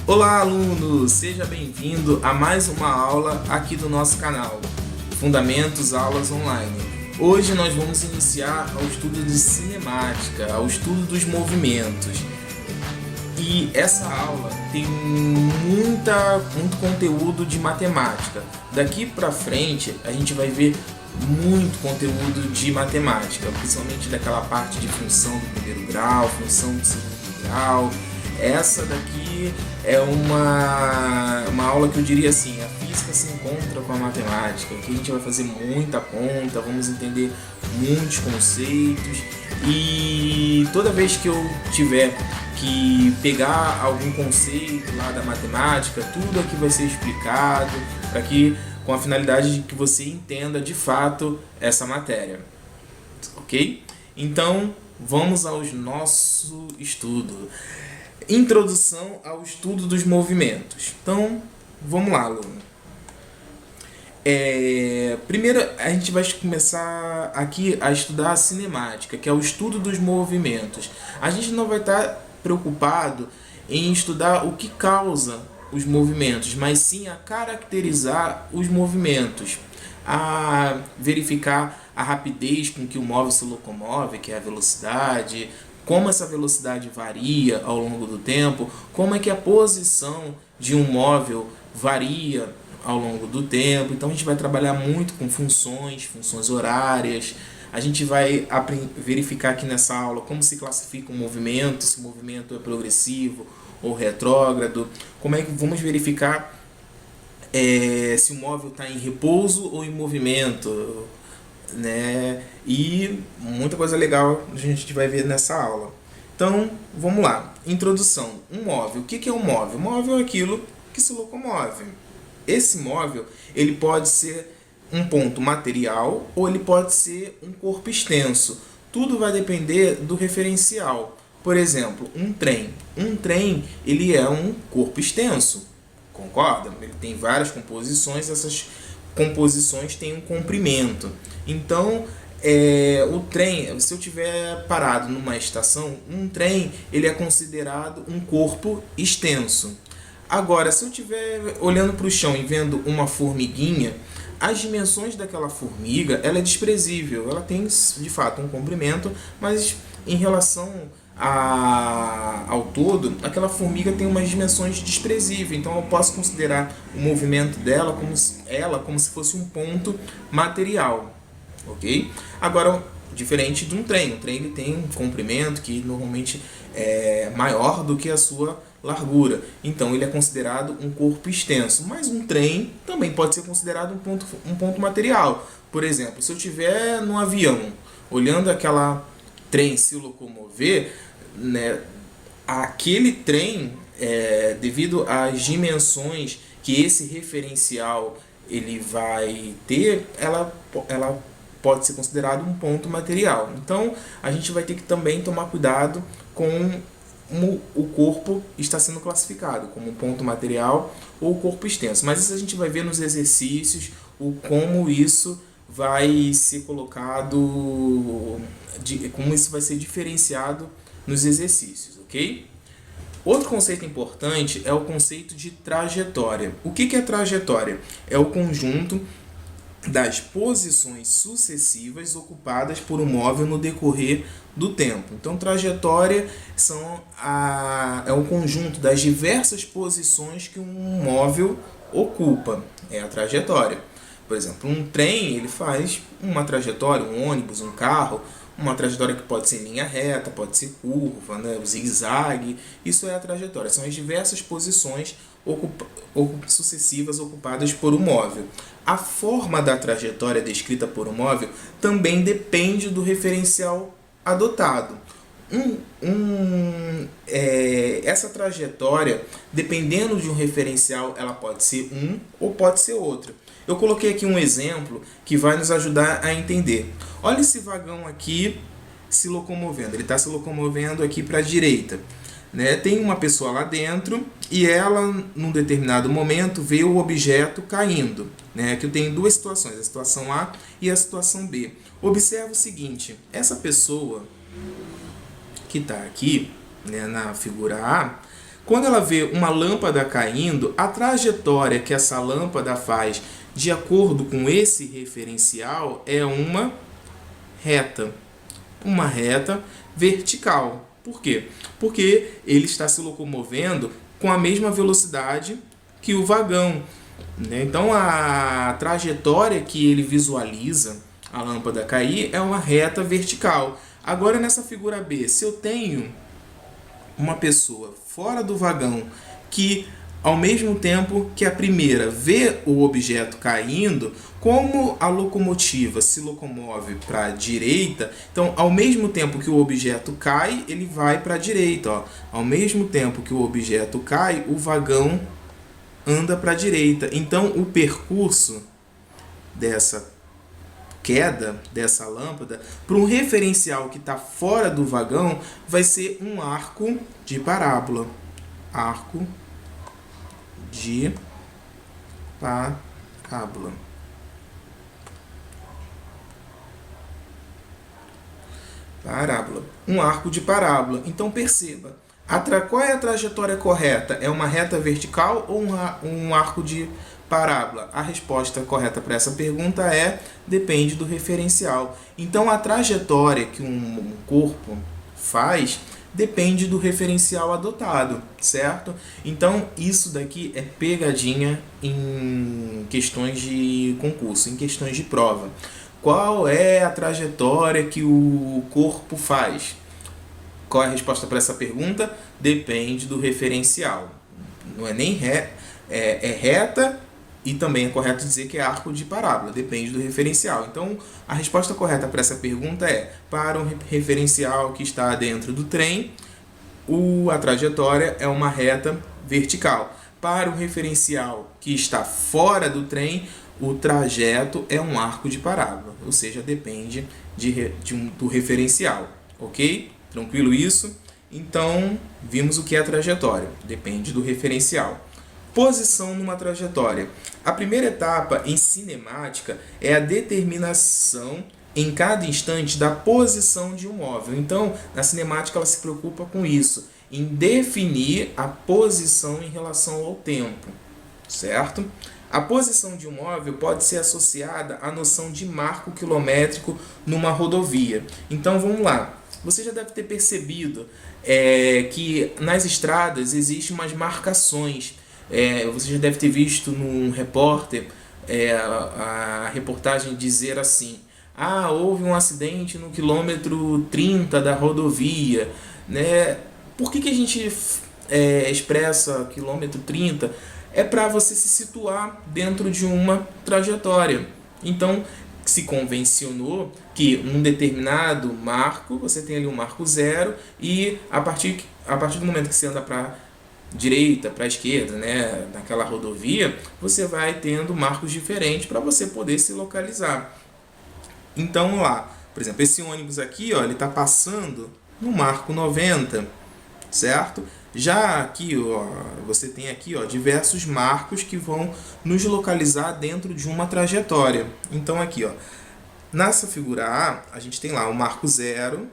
Olá, aluno! Seja bem-vindo a mais uma aula aqui do nosso canal, Fundamentos Aulas Online. Hoje nós vamos iniciar ao estudo de cinemática, ao estudo dos movimentos. E essa aula tem muito conteúdo de matemática. Daqui para frente a gente vai ver muito conteúdo de matemática, principalmente daquela parte de função do primeiro grau, função do segundo grau. Essa daqui é uma aula que eu diria assim, a física se encontra com a matemática, que a gente vai fazer muita conta, vamos entender muitos conceitos, e toda vez que eu tiver que pegar algum conceito lá da matemática, tudo aqui vai ser explicado, para que, com a finalidade de que você entenda de fato essa matéria, ok? Então, vamos ao nosso estudo. Introdução ao estudo dos movimentos. Então, vamos lá, aluno. Primeiro, a gente vai começar aqui a estudar a cinemática, que é o estudo dos movimentos. A gente não vai estar preocupado em estudar o que causa os movimentos, mas sim a caracterizar os movimentos, a verificar a rapidez com que o móvel se locomove, que é a velocidade, como essa velocidade varia ao longo do tempo, como é que a posição de um móvel varia ao longo do tempo. Então a gente vai trabalhar muito com funções horárias. A gente vai verificar aqui nessa aula como se classifica um movimento, se o movimento é progressivo ou retrógrado, como é que vamos verificar se o móvel está em repouso ou em movimento, né? E muita coisa legal a gente vai ver nessa aula. Então, vamos lá. Introdução. Um móvel. O que é um móvel? Um móvel é aquilo que se locomove. Esse móvel, ele pode ser um ponto material ou ele pode ser um corpo extenso. Tudo vai depender do referencial. Por exemplo, um trem. Um trem, ele é um corpo extenso. Concorda? Ele tem várias composições, essas composições têm um comprimento. Então, o trem, se eu estiver parado numa estação, um trem ele é considerado um corpo extenso. Agora, se eu estiver olhando para o chão e vendo uma formiguinha, as dimensões daquela formiga ela é desprezível. Ela tem, de fato, um comprimento, mas em relação ao todo, aquela formiga tem umas dimensões desprezíveis. Então eu posso considerar o movimento dela como se fosse um ponto material, ok? Agora, diferente de um trem ele tem um comprimento que normalmente é maior do que a sua largura, então ele é considerado um corpo extenso. Mas um trem também pode ser considerado um ponto material. Por exemplo, se eu estiver no avião olhando aquela trem se locomover, né, aquele trem, devido às dimensões que esse referencial ele vai ter, ela pode ser considerado um ponto material. Então a gente vai ter que também tomar cuidado com o corpo está sendo classificado como um ponto material ou corpo extenso. Mas isso a gente vai ver nos exercícios, como isso vai ser colocado, como isso vai ser diferenciado nos exercícios, ok? Outro conceito importante é o conceito de trajetória. O que é trajetória? É o conjunto das posições sucessivas ocupadas por um móvel no decorrer do tempo. Então, trajetória é o conjunto das diversas posições que um móvel ocupa. É a trajetória. Por exemplo, um trem ele faz uma trajetória, um ônibus, um carro, uma trajetória que pode ser em linha reta, pode ser curva, né, zigue-zague. Isso é a trajetória. São as diversas posições sucessivas ocupadas por um móvel. A forma da trajetória descrita por um móvel também depende do referencial adotado. Essa trajetória, dependendo de um referencial, ela pode ser um ou pode ser outro. Eu coloquei aqui um exemplo que vai nos ajudar a entender. Olha esse vagão aqui se locomovendo. Ele está se locomovendo aqui para a direita, né? Tem uma pessoa lá dentro e ela, num determinado momento, vê o objeto caindo, né? Aqui eu tenho duas situações, a situação A e a situação B. Observa o seguinte, essa pessoa que está aqui, né, na figura A, Quando ela vê uma lâmpada caindo, a trajetória que essa lâmpada faz de acordo com esse referencial é uma reta. Uma reta vertical. Por quê? Porque ele está se locomovendo com a mesma velocidade que o vagão. Então a trajetória que ele visualiza a lâmpada cair é uma reta vertical. Agora nessa figura B, se eu tenho uma pessoa fora do vagão que, ao mesmo tempo que a primeira vê o objeto caindo, como a locomotiva se locomove para a direita, então ao mesmo tempo que o objeto cai, ele vai para a direita. Ó. Ao mesmo tempo que o objeto cai, o vagão anda para a direita. Então o percurso dessa queda dessa lâmpada para um referencial que está fora do vagão vai ser um arco de parábola. Arco de parábola. Parábola. Um arco de parábola. Então perceba, qual é a trajetória correta? É uma reta vertical ou um arco de parábola? A resposta correta para essa pergunta é: depende do referencial. Então a trajetória que um corpo faz depende do referencial adotado, certo? Então isso daqui é pegadinha em questões de concurso, em questões de prova. Qual é a trajetória que o corpo faz? Qual é a resposta para essa pergunta? Depende do referencial. Não é nem é reta, e também é correto dizer que é arco de parábola. Depende do referencial. Então, a resposta correta para essa pergunta é: para um referencial que está dentro do trem, a trajetória é uma reta vertical. Para o referencial que está fora do trem, o trajeto é um arco de parábola. Ou seja, depende do referencial. Ok? Tranquilo isso? Então, vimos o que é a trajetória. Depende do referencial. Posição numa trajetória. A primeira etapa em cinemática é a determinação em cada instante da posição de um móvel. Então, na cinemática ela se preocupa com isso, em definir a posição em relação ao tempo, certo? A posição de um móvel pode ser associada à noção de marco quilométrico numa rodovia. Então, vamos lá. Você já deve ter percebido que nas estradas existem umas marcações. Você já deve ter visto num repórter a reportagem dizer assim: houve um acidente no quilômetro 30 da rodovia. Né? Por que a gente expressa quilômetro 30? É para você se situar dentro de uma trajetória. Então, se convencionou que um determinado marco, você tem ali um marco zero, e a partir do momento que você anda para direita, para a esquerda, né, naquela rodovia, você vai tendo marcos diferentes para você poder se localizar. Então, lá, por exemplo, esse ônibus aqui, ó, ele está passando no marco 90, certo? Já aqui, ó, você tem aqui, ó, diversos marcos que vão nos localizar dentro de uma trajetória. Então, aqui, ó, nessa figura A, a gente tem lá o marco zero,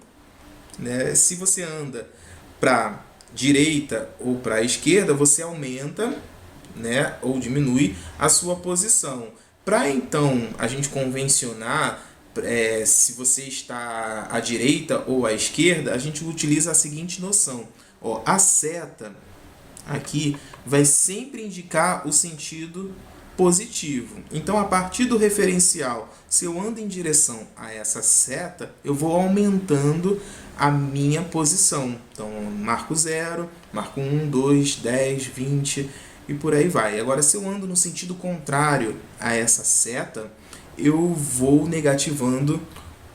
né? Se você anda para direita ou para a esquerda, você aumenta, né, ou diminui a sua posição. Para então a gente convencionar se você está à direita ou à esquerda, a gente utiliza a seguinte noção. Ó, a seta aqui vai sempre indicar o sentido positivo. Então, a partir do referencial, se eu ando em direção a essa seta, eu vou aumentando a minha posição. Então, marco 0, marco 1, 2, 10, 20 e por aí vai. Agora, se eu ando no sentido contrário a essa seta, eu vou negativando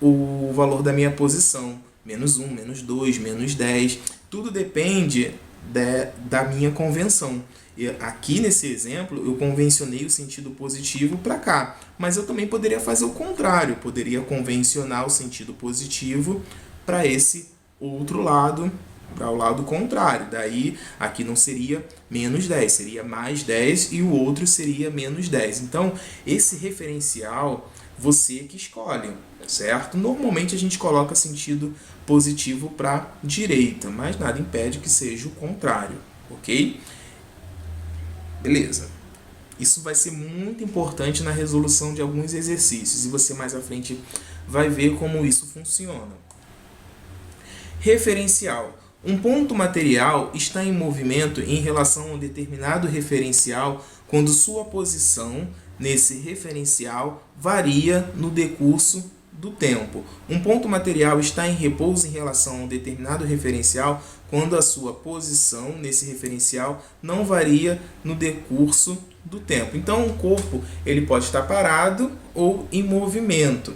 o valor da minha posição. Menos 1, menos 2, menos 10. Tudo depende da minha convenção. E aqui nesse exemplo eu convencionei o sentido positivo para cá, mas eu também poderia fazer o contrário, poderia convencionar o sentido positivo para esse outro lado, para o lado contrário. Daí aqui não seria menos 10, seria mais 10 e o outro seria menos 10. Então esse referencial você que escolhe, certo? Normalmente a gente coloca sentido positivo para direita, mas nada impede que seja o contrário. ok? Beleza. Isso vai ser muito importante na resolução de alguns exercícios e você mais à frente vai ver como isso funciona. Referencial. Um ponto material está em movimento em relação a um determinado referencial quando sua posição nesse referencial varia no decurso do tempo. Um ponto material está em repouso em relação a um determinado referencial quando a sua posição nesse referencial não varia no decurso do tempo. Então, o corpo ele pode estar parado ou em movimento.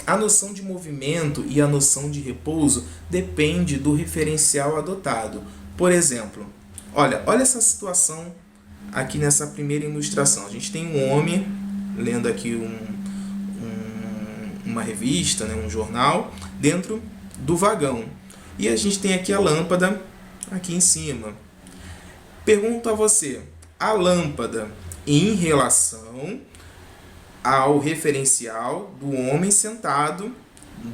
A noção de movimento e a noção de repouso depende do referencial adotado. Por exemplo, olha essa situação aqui nessa primeira ilustração. A gente tem um homem lendo aqui uma revista, né, um jornal, dentro do vagão. E a gente tem aqui a lâmpada aqui em cima. Pergunto a você, a lâmpada em relação ao referencial do homem sentado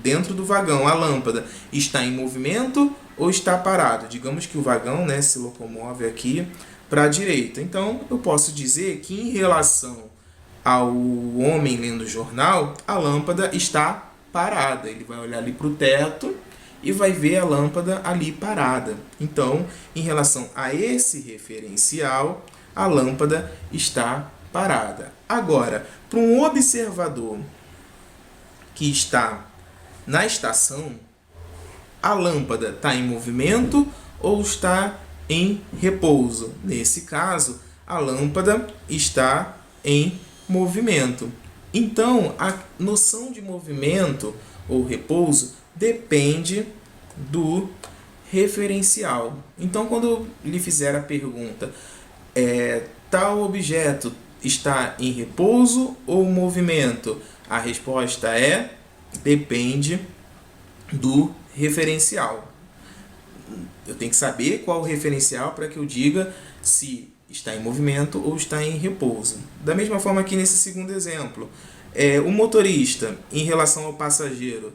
dentro do vagão, a lâmpada está em movimento ou está parado? Digamos que o vagão, né, se locomove aqui para a direita. Então, eu posso dizer que em relação ao homem lendo o jornal, a lâmpada está parada. Ele vai olhar ali para o teto e vai ver a lâmpada ali parada. Então, em relação a esse referencial, a lâmpada está parada. Agora, para um observador que está na estação, a lâmpada está em movimento ou está em repouso? Nesse caso, a lâmpada está em movimento. Então, a noção de movimento ou repouso depende do referencial. Então, quando eu lhe fizer a pergunta, tal objeto está em repouso ou movimento? A resposta é depende do referencial. Eu tenho que saber qual o referencial para que eu diga se está em movimento ou está em repouso. Da mesma forma que nesse segundo exemplo, o motorista em relação ao passageiro,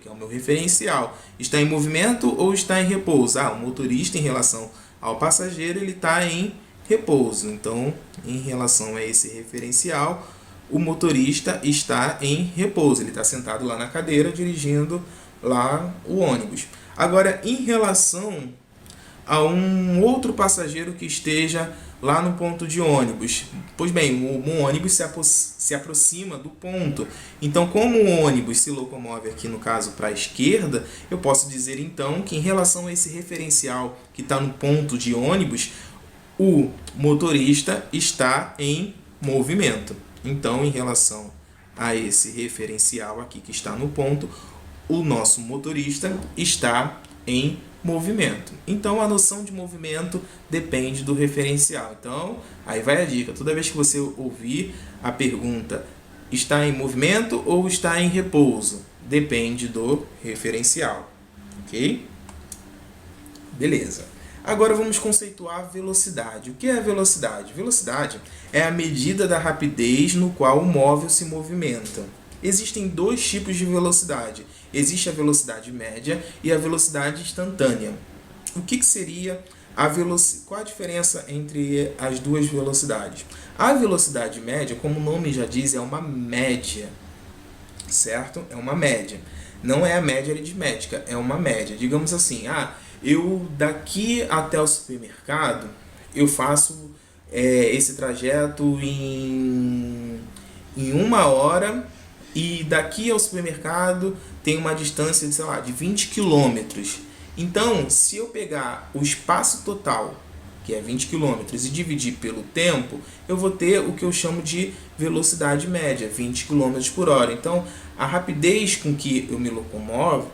que é o meu referencial, está em movimento ou está em repouso? O motorista em relação ao passageiro, ele está em repouso. Então, em relação a esse referencial, o motorista está em repouso. Ele está sentado lá na cadeira, dirigindo lá o ônibus. Agora, em relação a um outro passageiro que esteja lá no ponto de ônibus, pois bem, o ônibus se aproxima do ponto. Então, como o ônibus se locomove aqui, no caso, para a esquerda, eu posso dizer, então, que em relação a esse referencial que está no ponto de ônibus, o motorista está em movimento. Então, em relação a esse referencial aqui que está no ponto, o nosso motorista está em movimento. Então, a noção de movimento depende do referencial. Então, aí vai a dica. Toda vez que você ouvir a pergunta está em movimento ou está em repouso, depende do referencial. Ok? Beleza. Agora vamos conceituar a velocidade. O que é a velocidade? Velocidade é a medida da rapidez no qual o móvel se movimenta. Existem dois tipos de velocidade. Existe a velocidade média e a velocidade instantânea. O que seria a velocidade? Qual a diferença entre as duas velocidades? A velocidade média, como o nome já diz, é uma média, certo? É uma média. Não é a média aritmética, é uma média. Digamos assim, eu daqui até o supermercado, eu faço esse trajeto em 1 hora e daqui ao supermercado tem uma distância de, de 20 quilômetros. Então, se eu pegar o espaço total, que é 20 quilômetros, e dividir pelo tempo, eu vou ter o que eu chamo de velocidade média, 20 quilômetros por hora. Então, a rapidez com que eu me locomovo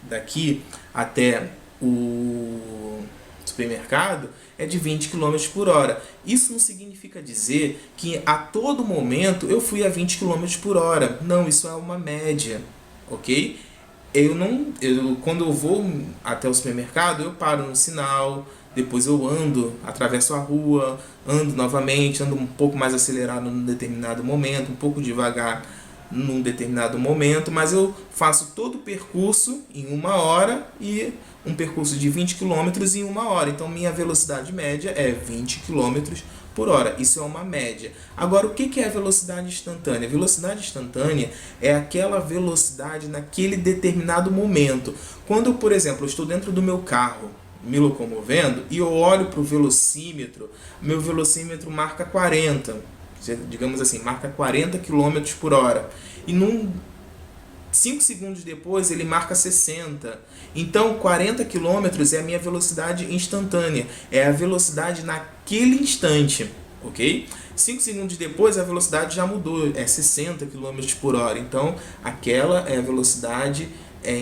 daqui até o supermercado é de 20 km por hora. Isso não significa dizer que a todo momento eu fui a 20 km por hora. Não, isso é uma média, ok? Quando eu vou até o supermercado, eu paro no sinal, depois eu ando, atravesso a rua, ando novamente, ando um pouco mais acelerado num determinado momento, um pouco devagar num determinado momento, mas eu faço todo o percurso em 1 hora e um percurso de 20 quilômetros em 1 hora. Então, minha velocidade média é 20 quilômetros por hora. Isso é uma média. Agora, o que é a velocidade instantânea? A velocidade instantânea é aquela velocidade naquele determinado momento. Quando, por exemplo, eu estou dentro do meu carro, me locomovendo, e eu olho para o velocímetro, meu velocímetro marca 40, digamos assim, marca 40 km por hora. E 5 segundos depois ele marca 60. Então 40 km é a minha velocidade instantânea, é a velocidade naquele instante, ok? 5 segundos depois a velocidade já mudou, é 60 km por hora. Então aquela é a velocidade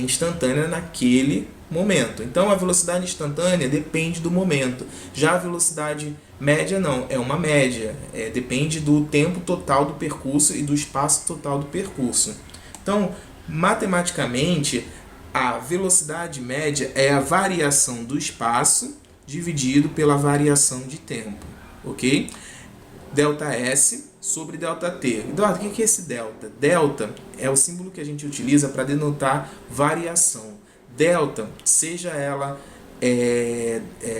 instantânea naquele momento. Então a velocidade instantânea depende do momento. Já a velocidade média não, é uma média, depende do tempo total do percurso e do espaço total do percurso. Então, matematicamente, a velocidade média é a variação do espaço dividido pela variação de tempo, ok? ΔS sobre ΔT. Eduardo, o que é esse delta? Delta é o símbolo que a gente utiliza para denotar variação. Delta, seja ela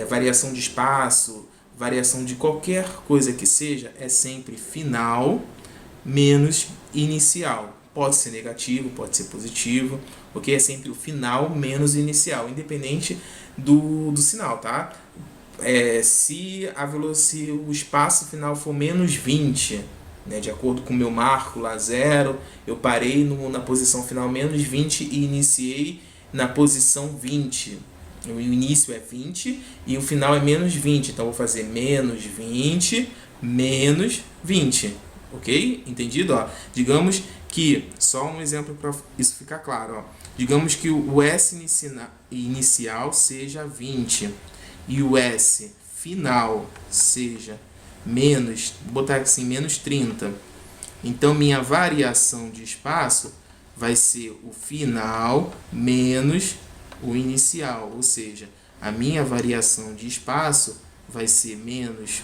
variação de espaço, variação de qualquer coisa que seja, é sempre final menos inicial. Pode ser negativo, pode ser positivo, ok? É sempre o final menos inicial, independente do sinal, tá? Se o espaço final for menos 20, né, de acordo com o meu marco lá, 0, eu parei na posição final menos 20 e iniciei na posição 20. O início é 20 e o final é menos 20. Então, eu vou fazer menos 20, menos 20. Ok? Entendido? Ó, digamos que, só um exemplo para isso ficar claro. Ó, digamos que o S inicial seja 20 e o S final seja menos, vou botar assim, menos 30. Então, minha variação de espaço vai ser o final menos o inicial, ou seja, a minha variação de espaço vai ser menos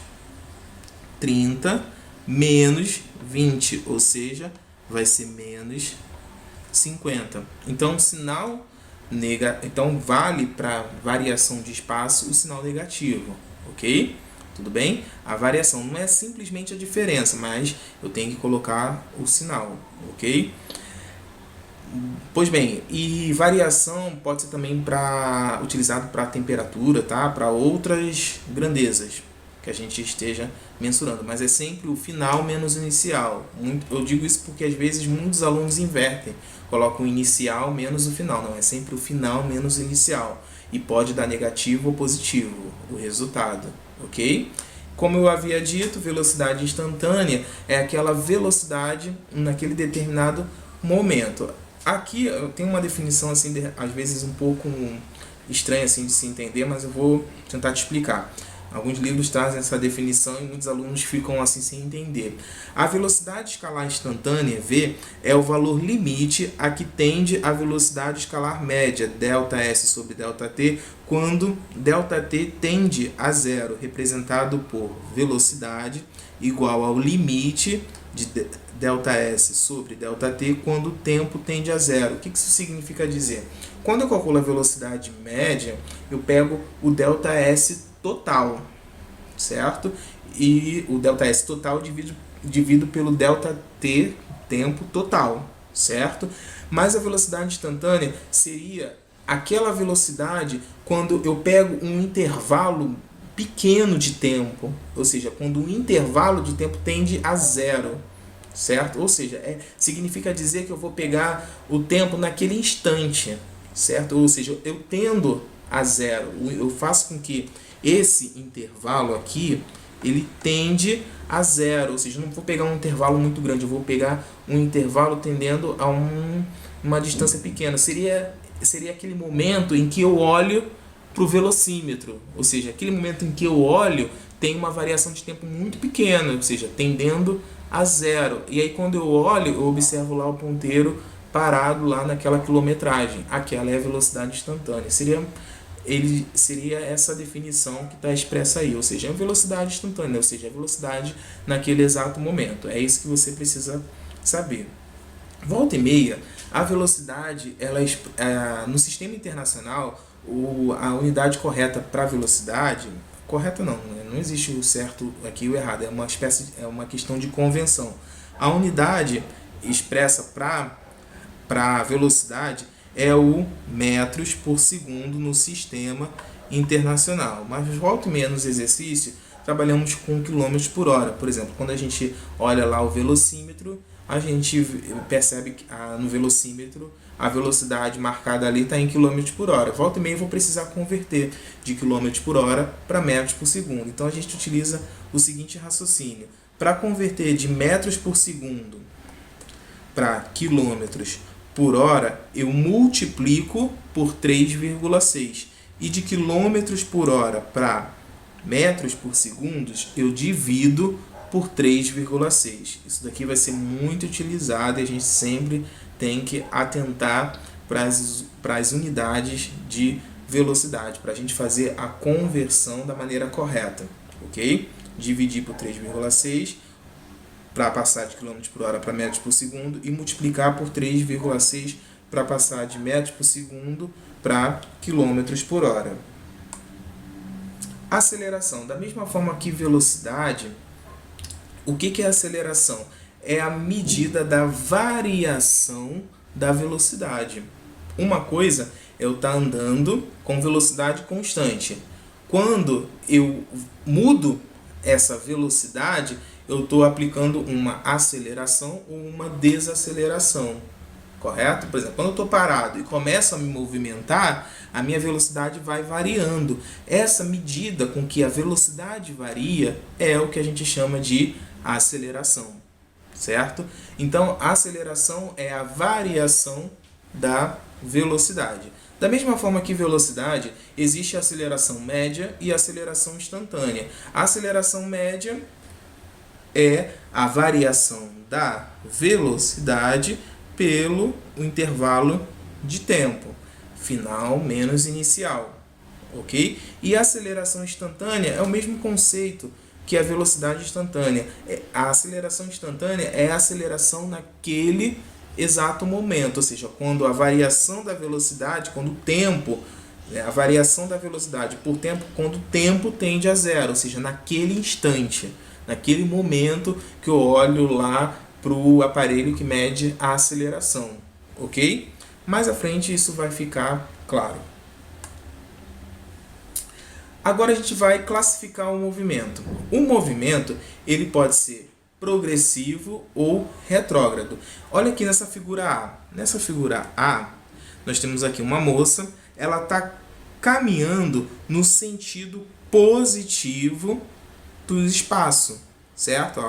30 menos 20, ou seja, vai ser menos 50. Então, então vale para variação de espaço o sinal negativo, ok? Tudo bem? A variação não é simplesmente a diferença, mas eu tenho que colocar o sinal, ok? Pois bem, e variação pode ser também utilizado para temperatura, tá? Para outras grandezas que a gente esteja mensurando, mas é sempre o final menos o inicial. Eu digo isso porque às vezes muitos alunos invertem, colocam o inicial menos o final. Não, é sempre o final menos o inicial. E pode dar negativo ou positivo o resultado, ok? Como eu havia dito, velocidade instantânea é aquela velocidade naquele determinado momento. Aqui eu tenho uma definição assim, às vezes um pouco estranha assim de se entender, mas eu vou tentar te explicar. Alguns livros trazem essa definição e muitos alunos ficam assim sem entender. A velocidade escalar instantânea, V, é o valor limite a que tende a velocidade escalar média, ΔS sobre ΔT, quando ΔT tende a zero, representado por velocidade igual ao limite de ΔS sobre ΔT quando o tempo tende a zero. O que isso significa dizer? Quando eu calculo a velocidade média, eu pego o ΔS total, certo? E o ΔS total divido pelo ΔT, tempo total, certo? Mas a velocidade instantânea seria aquela velocidade quando eu pego um intervalo pequeno de tempo, ou seja, quando o intervalo de tempo tende a zero, certo? Ou seja, significa dizer que eu vou pegar o tempo naquele instante, certo? Ou seja, eu tendo a zero, eu faço com que esse intervalo aqui, ele tende a zero, ou seja, eu não vou pegar um intervalo muito grande, eu vou pegar um intervalo tendendo a uma distância pequena. Seria aquele momento em que eu olho para o velocímetro, ou seja, aquele momento em que eu olho tem uma variação de tempo muito pequena, ou seja, tendendo a zero. E aí quando eu olho, eu observo lá o ponteiro parado lá naquela quilometragem. Aquela é a velocidade instantânea. Seria essa definição que está expressa aí, ou seja, a velocidade instantânea, ou seja, a velocidade naquele exato momento. É isso que você precisa saber. Volta e meia, a velocidade, no sistema internacional, a unidade correta para velocidade, correta não, né? Não existe o certo aqui e o errado, é uma questão de convenção. A unidade expressa para velocidade é o metros por segundo no sistema internacional. Mas volta e meia nos exercícios, trabalhamos com quilômetros por hora. Por exemplo, quando a gente olha lá o velocímetro, a gente percebe que no velocímetro a velocidade marcada ali está em quilômetros por hora. Volta e meia eu vou precisar converter de quilômetros por hora para metros por segundo. Então a gente utiliza o seguinte raciocínio. Para converter de metros por segundo para quilômetros por hora, eu multiplico por 3,6. E de quilômetros por hora para metros por segundo, eu divido por 3,6. Isso daqui vai ser muito utilizado e a gente sempre tem que atentar para as unidades de velocidade, para a gente fazer a conversão da maneira correta, ok? Dividir por 3,6 para passar de km por hora para metros por segundo e multiplicar por 3,6 para passar de metros por segundo para quilômetros por hora. Aceleração. Da mesma forma que velocidade, o que é aceleração? É a medida da variação da velocidade. Uma coisa é eu estar andando com velocidade constante. Quando eu mudo essa velocidade, eu estou aplicando uma aceleração ou uma desaceleração, correto? Por exemplo, quando eu estou parado e começo a me movimentar, a minha velocidade vai variando. Essa medida com que a velocidade varia é o que a gente chama de aceleração, certo? Então, a aceleração é a variação da velocidade. Da mesma forma que velocidade, existe a aceleração média e a aceleração instantânea. A aceleração média é a variação da velocidade pelo intervalo de tempo, final menos inicial, ok? E a aceleração instantânea é o mesmo conceito que a velocidade instantânea. A aceleração instantânea é a aceleração naquele exato momento, ou seja, quando a variação da velocidade, quando o tempo, a variação da velocidade por tempo, quando o tempo tende a zero, ou seja, naquele instante, naquele momento que eu olho lá para o aparelho que mede a aceleração, ok? Mais à frente isso vai ficar claro. Agora a gente vai classificar o movimento. O movimento ele pode ser progressivo ou retrógrado. Olha aqui nessa figura A. Nessa figura A, nós temos aqui uma moça, ela está caminhando no sentido positivo do espaço, certo?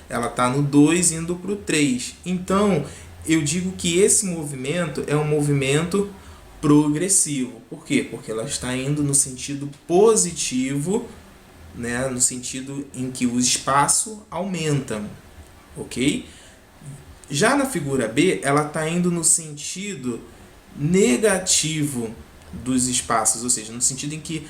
Ela tá no 2 indo para o 3. Então, eu digo que esse movimento é um movimento progressivo. Por quê? Porque ela está indo no sentido positivo, né? No sentido em que o espaço aumenta, ok? Já na figura B, ela está indo no sentido negativo dos espaços, ou seja, no sentido em que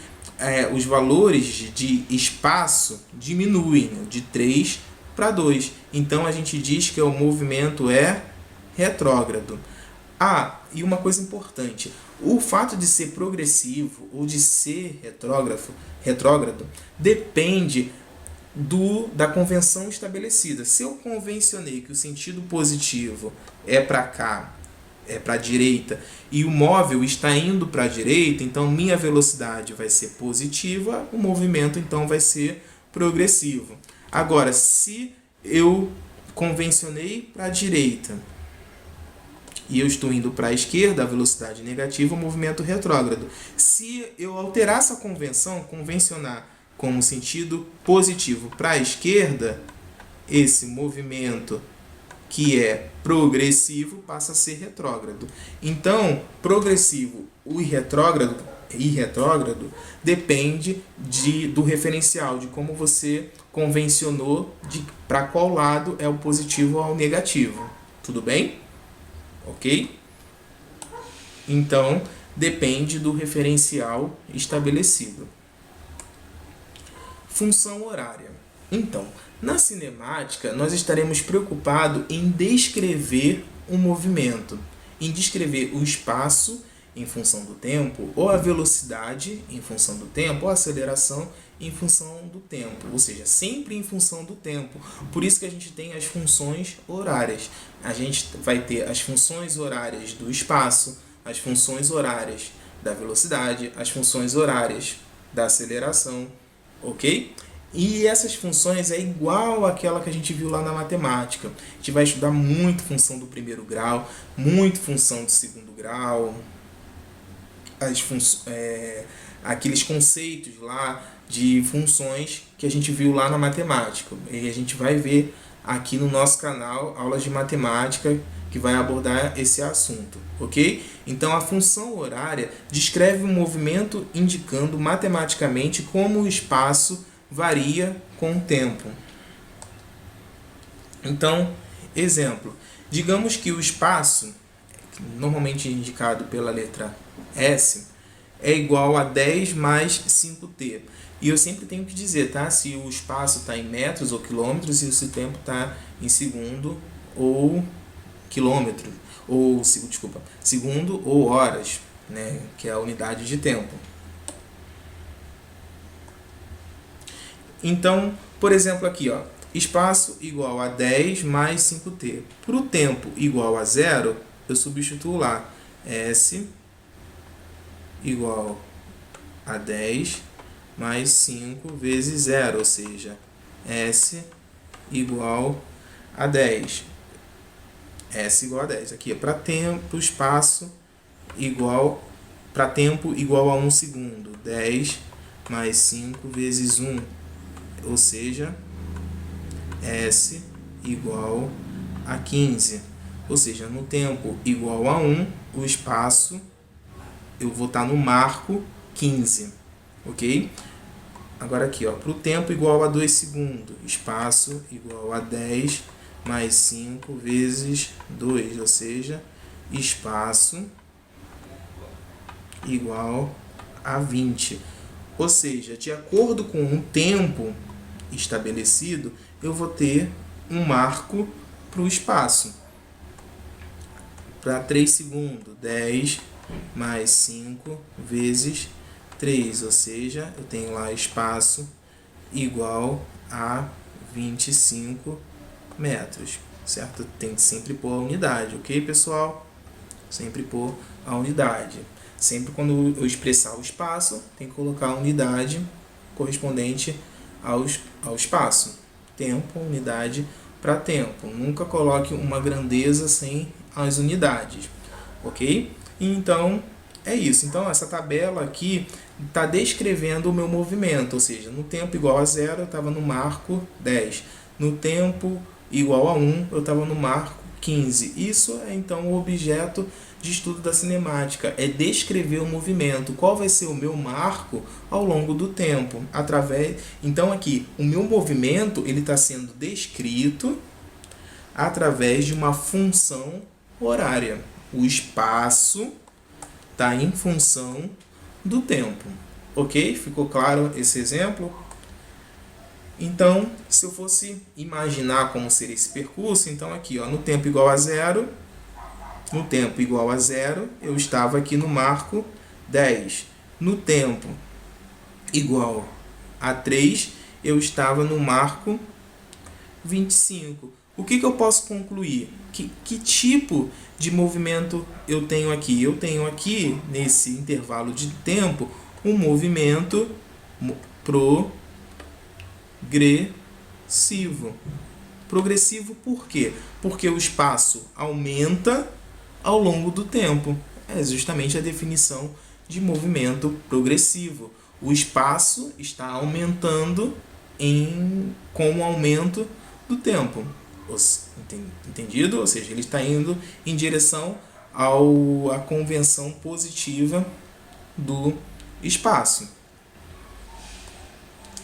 os valores de espaço diminuem, né? De 3 para 2. Então a gente diz que o movimento é retrógrado. E uma coisa importante, o fato de ser progressivo ou de ser retrógrado depende da convenção estabelecida. Se eu convencionei que o sentido positivo é para cá, é para a direita, e o móvel está indo para a direita, então minha velocidade vai ser positiva, o movimento então vai ser progressivo. Agora, se eu convencionei para a direita e eu estou indo para a esquerda, a velocidade negativa, o movimento retrógrado. Se eu alterar essa convenção, convencionar como sentido positivo para a esquerda, esse movimento que é progressivo passa a ser retrógrado. Então, progressivo e retrógrado depende do referencial, de como você convencionou para qual lado é o positivo ou o negativo. Tudo bem? Ok? Então, depende do referencial estabelecido. Função horária. Então, na cinemática, nós estaremos preocupados em descrever um movimento? Em descrever o espaço em função do tempo, ou a velocidade em função do tempo, ou a aceleração em função do tempo, ou seja, sempre em função do tempo. Por isso que a gente tem as funções horárias. A gente vai ter as funções horárias do espaço, as funções horárias da velocidade, as funções horárias da aceleração, ok? E essas funções é igual àquela que a gente viu lá na matemática. A gente vai estudar muito função do primeiro grau, muito função do segundo grau, aqueles conceitos lá de funções que a gente viu lá na matemática. E a gente vai ver aqui no nosso canal aulas de matemática que vai abordar esse assunto, ok? Então a função horária descreve um movimento indicando matematicamente como o espaço varia com o tempo. Então, exemplo, digamos que o espaço, normalmente indicado pela letra S, é igual a 10 mais 5t. E eu sempre tenho que dizer, tá? Se o espaço está em metros ou quilômetros e se o tempo está em segundo ou quilômetro, ou, desculpa, segundo ou horas, né? Que é a unidade de tempo. Então, por exemplo, aqui, ó, espaço igual a 10 mais 5t. Para o tempo igual a 0, eu substituo lá S igual a 10 mais 5 vezes 0, ou seja, S igual a 10. S igual a 10. Aqui é para tempo, espaço igual, para tempo igual a 1 segundo. 10 mais 5 vezes 1, ou seja, S igual a 15. Ou seja, no tempo igual a 1, o espaço, eu vou estar no marco 15, ok? Agora aqui, para o tempo igual a 2 segundos, espaço igual a 10 mais 5 vezes 2, ou seja, espaço igual a 20. Ou seja, de acordo com o tempo estabelecido, eu vou ter um marco para o espaço. Para 3 segundos, 10 mais 5 vezes 3, ou seja, eu tenho lá espaço igual a 25 metros, certo? Tem que sempre pôr a unidade, ok, pessoal? Sempre pôr a unidade. Sempre quando eu expressar o espaço, tem que colocar a unidade correspondente ao espaço. Tempo, unidade para tempo. Nunca coloque uma grandeza sem as unidades, ok? Então, é isso. Então, essa tabela aqui está descrevendo o meu movimento, ou seja, no tempo igual a 0, eu estava no marco 10. No tempo igual a 1, eu estava no marco 15. Isso é, então, o objeto de estudo da cinemática, é descrever o movimento. Qual vai ser o meu marco ao longo do tempo? Então, aqui, o meu movimento ele está sendo descrito através de uma função horária. O espaço está em função do tempo. Ok? Ficou claro esse exemplo? Então, se eu fosse imaginar como seria esse percurso, então aqui, no tempo igual a 0, eu estava aqui no marco 10. No tempo igual a 3, eu estava no marco 25. O que eu posso concluir? Que tipo de movimento eu tenho aqui? Eu tenho aqui, nesse intervalo de tempo, um movimento progressivo. Progressivo por quê? Porque o espaço aumenta ao longo do tempo. É justamente a definição de movimento progressivo. O espaço está aumentando com o aumento do tempo. Entendido? Ou seja, ele está indo em direção à convenção positiva do espaço.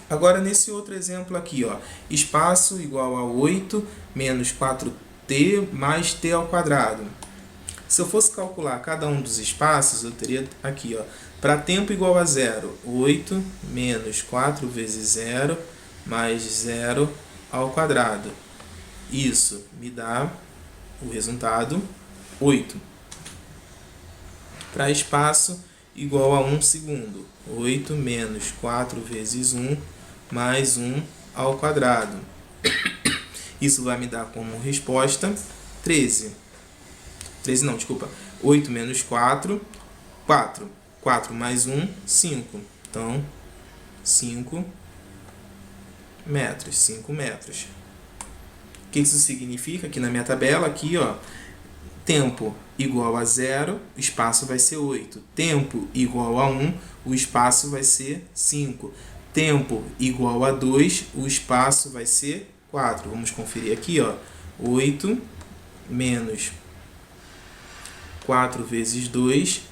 Agora, nesse outro exemplo aqui, espaço igual a 8 menos 4t mais t ao quadrado. Se eu fosse calcular cada um dos espaços, eu teria aqui, para tempo igual a 0, 8 menos 4 vezes 0 mais 0 ao quadrado. Isso me dá o resultado 8. Para espaço, igual a 1 segundo. 8 menos 4 vezes 1 mais 1 ao quadrado. Isso vai me dar como resposta 13. 13 não, desculpa. 8 menos 4, 4. 4 mais 1, 5. Então, 5 metros. 5 metros. O que isso significa? Aqui na minha tabela, aqui, ó, tempo igual a 0, o espaço vai ser 8. Tempo igual a 1, o espaço vai ser 5. Tempo igual a 2, o espaço vai ser 4. Vamos conferir aqui, ó. 8 menos 4 vezes 2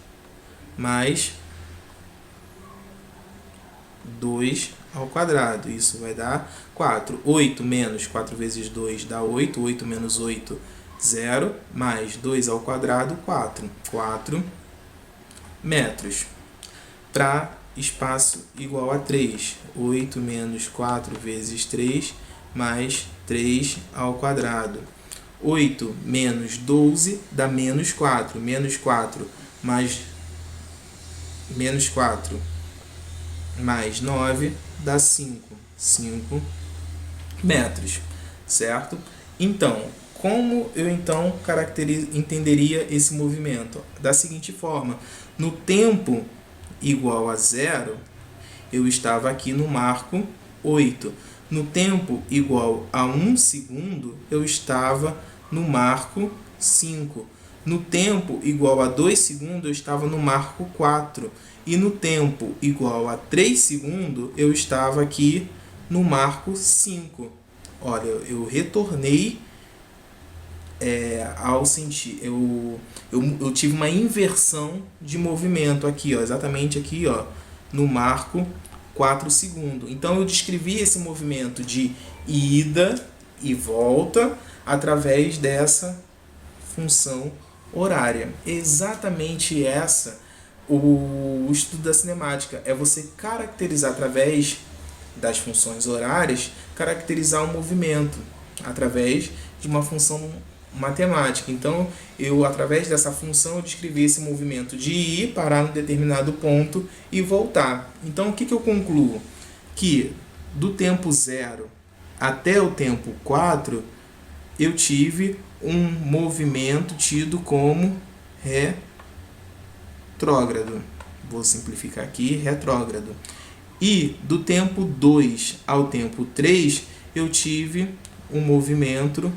mais 2 ao quadrado. Isso vai dar 4. 8 menos 4 vezes 2 dá 8. 8 menos 8, 0. Mais 2 ao quadrado, 4. 4 metros. Para espaço igual a 3. 8 menos 4 vezes 3 mais 3 ao quadrado. 8 menos 12 dá menos 4. Menos 4 mais menos 4 mais 9 dá 5. 5 metros, certo? Então, como eu então entenderia esse movimento? Da seguinte forma, no tempo igual a 0, eu estava aqui no marco 8. No tempo igual a 1 segundo, eu estava no marco 5. No tempo igual a 2 segundos, eu estava no marco 4. E no tempo igual a 3 segundos, eu estava aqui no marco 5. Olha, eu retornei ao sentir. Eu tive uma inversão de movimento aqui, ó, exatamente aqui, ó, no marco 4 segundos. Então, eu descrevi esse movimento de ida e volta através dessa função horária. Exatamente essa o estudo da cinemática. É você caracterizar através das funções horárias, caracterizar o movimento através de uma função matemática. Então, através dessa função, eu descrevi esse movimento de ir, parar num determinado ponto e voltar. Então, o que eu concluo? Que do tempo 0 até o tempo 4, eu tive um movimento tido como retrógrado. Vou simplificar aqui, retrógrado. E do tempo 2 ao tempo 3, eu tive um movimento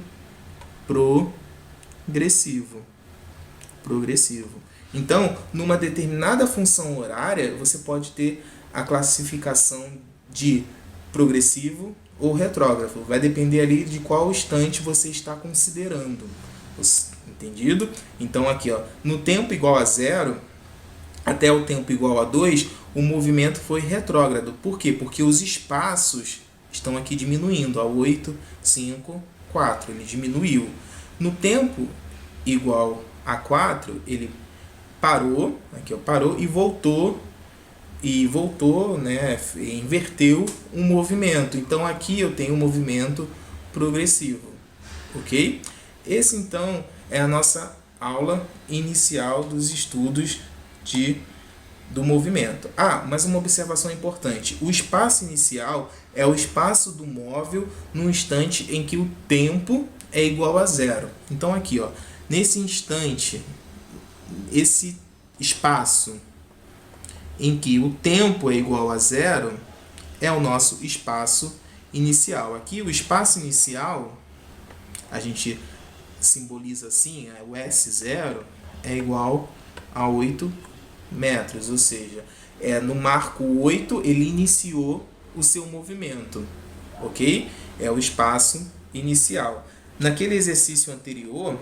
progressivo. Então, numa determinada função horária, você pode ter a classificação de progressivo ou retrógrado. Vai depender ali de qual instante você está considerando. Entendido? Então, aqui, ó, no tempo igual a 0 até o tempo igual a 2, o movimento foi retrógrado. Por quê? Porque os espaços estão aqui diminuindo. A 8, 5, 4. Ele diminuiu. No tempo igual a 4, ele parou, aqui, ó, parou e voltou, né, inverteu um movimento. Então, aqui eu tenho um movimento progressivo. Ok? Esse, então, é a nossa aula inicial dos estudos do movimento. Mas uma observação importante. O espaço inicial é o espaço do móvel no instante em que o tempo é igual a 0. Então, aqui, ó, nesse instante, esse espaço em que o tempo é igual a 0 é o nosso espaço inicial. Aqui, o espaço inicial, a gente simboliza assim, o S0 é igual a 8 metros, ou seja, no marco 8 ele iniciou o seu movimento, ok? É o espaço inicial. Naquele exercício anterior,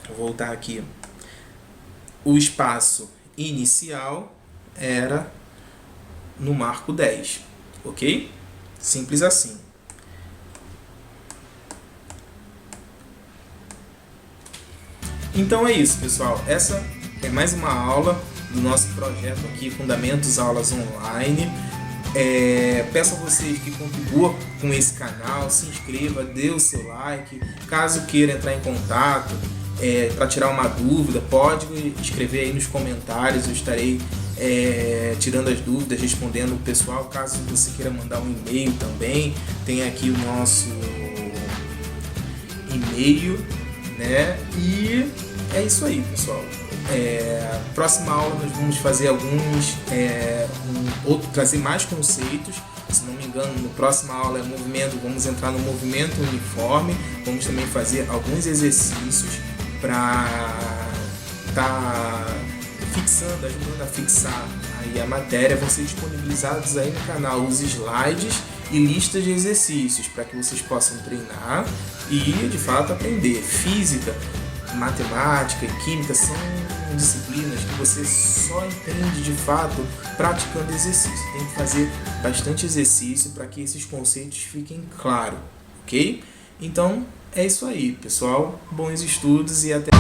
vou voltar aqui, o espaço inicial era no marco 10, ok? Simples assim. Então é isso, pessoal. Essa é mais uma aula do nosso projeto aqui, Fundamentos Aulas Online. Peço a vocês que contribuam com esse canal, se inscreva, dê o seu like. Caso queira entrar em contato para tirar uma dúvida, pode escrever aí nos comentários, eu estarei tirando as dúvidas, respondendo o pessoal. Caso você queira mandar um e-mail também, tem aqui o nosso e-mail, né? E é isso aí, pessoal. Próxima aula nós vamos fazer trazer mais conceitos. Se não me engano, na próxima aula vamos entrar no movimento uniforme. Vamos também fazer alguns exercícios para fixando, ajudando a fixar aí a matéria. Vão ser disponibilizados aí no canal os slides e listas de exercícios para que vocês possam treinar e de fato aprender. Física, matemática e química são disciplinas que você só entende de fato praticando exercício. Tem que fazer bastante exercício para que esses conceitos fiquem claros, ok? Então é isso aí, pessoal. Bons estudos e até